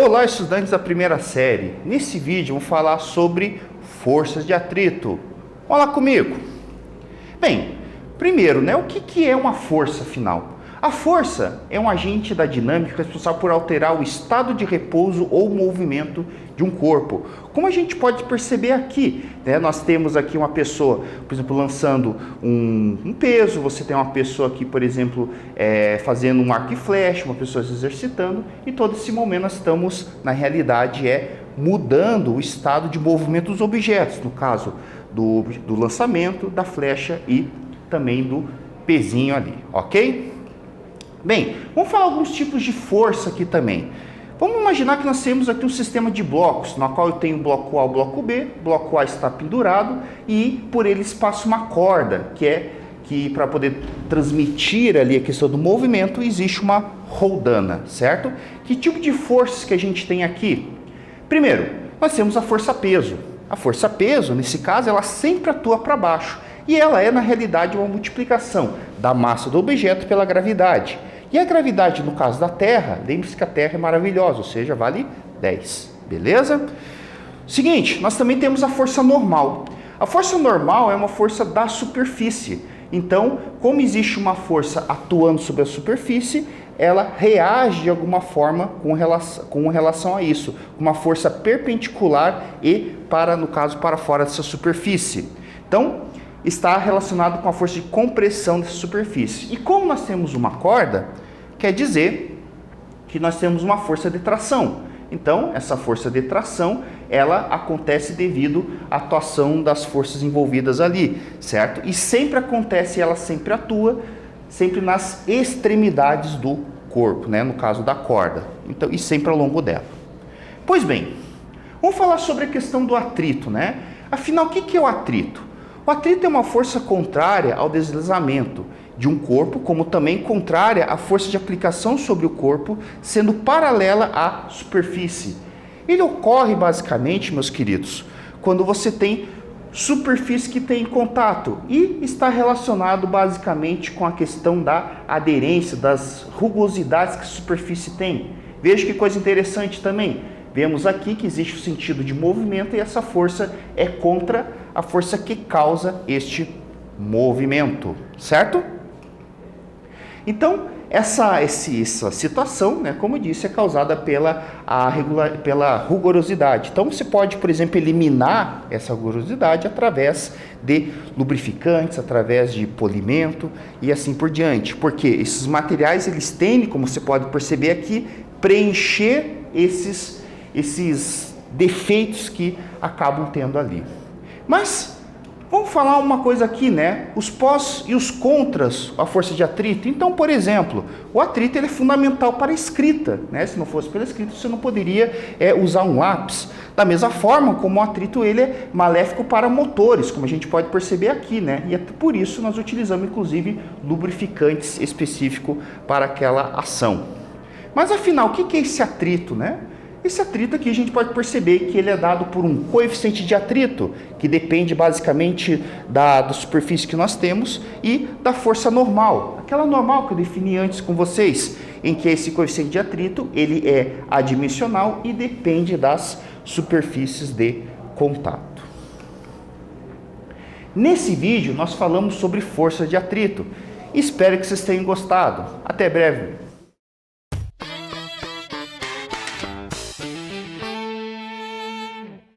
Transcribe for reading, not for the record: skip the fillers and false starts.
Olá, estudantes da primeira série. Nesse vídeo vamos falar sobre forças de atrito. Olha lá comigo. Bem, primeiro, o que é uma força afinal? A força é um agente da dinâmica responsável por alterar o estado de repouso ou movimento de um corpo. Como a gente pode perceber aqui, nós temos aqui uma pessoa, por exemplo, lançando um peso, você tem uma pessoa aqui, por exemplo, fazendo um arco e flecha, uma pessoa se exercitando, e todo esse momento nós estamos, na realidade, mudando o estado de movimento dos objetos, no caso do lançamento, da flecha e também do pezinho ali, ok? Bem, vamos falar alguns tipos de força aqui também. Vamos imaginar que nós temos aqui um sistema de blocos, no qual eu tenho o bloco A e o bloco B. O bloco A está pendurado e por ele passa uma corda, que para poder transmitir ali a questão do movimento, existe uma roldana, certo? Que tipo de forças que a gente tem aqui? Primeiro, nós temos a força-peso. A força-peso, nesse caso, ela sempre atua para baixo. E ela é, na realidade, uma multiplicação da massa do objeto pela gravidade. E a gravidade, no caso da Terra, lembre-se que a Terra é maravilhosa, ou seja, vale 10, beleza? Seguinte, nós também temos a força normal. A força normal é uma força da superfície. Então, como existe uma força atuando sobre a superfície, ela reage de alguma forma com relação a isso. Uma força perpendicular e, no caso, para fora dessa superfície. Então, está relacionado com a força de compressão dessa superfície. E como nós temos uma corda, quer dizer que nós temos uma força de tração. Então, essa força de tração, ela acontece devido à atuação das forças envolvidas ali, certo? E sempre acontece, ela sempre atua, sempre nas extremidades do corpo, no caso da corda. Então, e sempre ao longo dela. Pois bem, vamos falar sobre a questão do atrito, Afinal, o que é o atrito? O atrito é uma força contrária ao deslizamento de um corpo, como também contrária à força de aplicação sobre o corpo, sendo paralela à superfície. Ele ocorre basicamente, meus queridos, quando você tem superfície que tem contato e está relacionado basicamente com a questão da aderência, das rugosidades que a superfície tem. Veja que coisa interessante também. Vemos aqui que existe o sentido de movimento e essa força é contra a força que causa este movimento, certo? Então, essa situação, como eu disse, é causada pela rugosidade. Então, você pode, por exemplo, eliminar essa rugosidade através de lubrificantes, através de polimento e assim por diante. Porque esses materiais, eles tendem, como você pode perceber aqui, preencher esses defeitos que acabam tendo ali. Mas vamos falar uma coisa aqui, os pós e os contras à força de atrito. Então, por exemplo, o atrito ele é fundamental para a escrita, Se não fosse pela escrita, você não poderia usar um lápis. Da mesma forma como o atrito ele é maléfico para motores, como a gente pode perceber aqui, E é por isso nós utilizamos, inclusive, lubrificantes específicos para aquela ação. Mas, afinal, o que é esse atrito, Esse atrito aqui a gente pode perceber que ele é dado por um coeficiente de atrito, que depende basicamente da superfície que nós temos e da força normal. Aquela normal que eu defini antes com vocês, em que esse coeficiente de atrito ele é adimensional e depende das superfícies de contato. Nesse vídeo nós falamos sobre força de atrito. Espero que vocês tenham gostado. Até breve!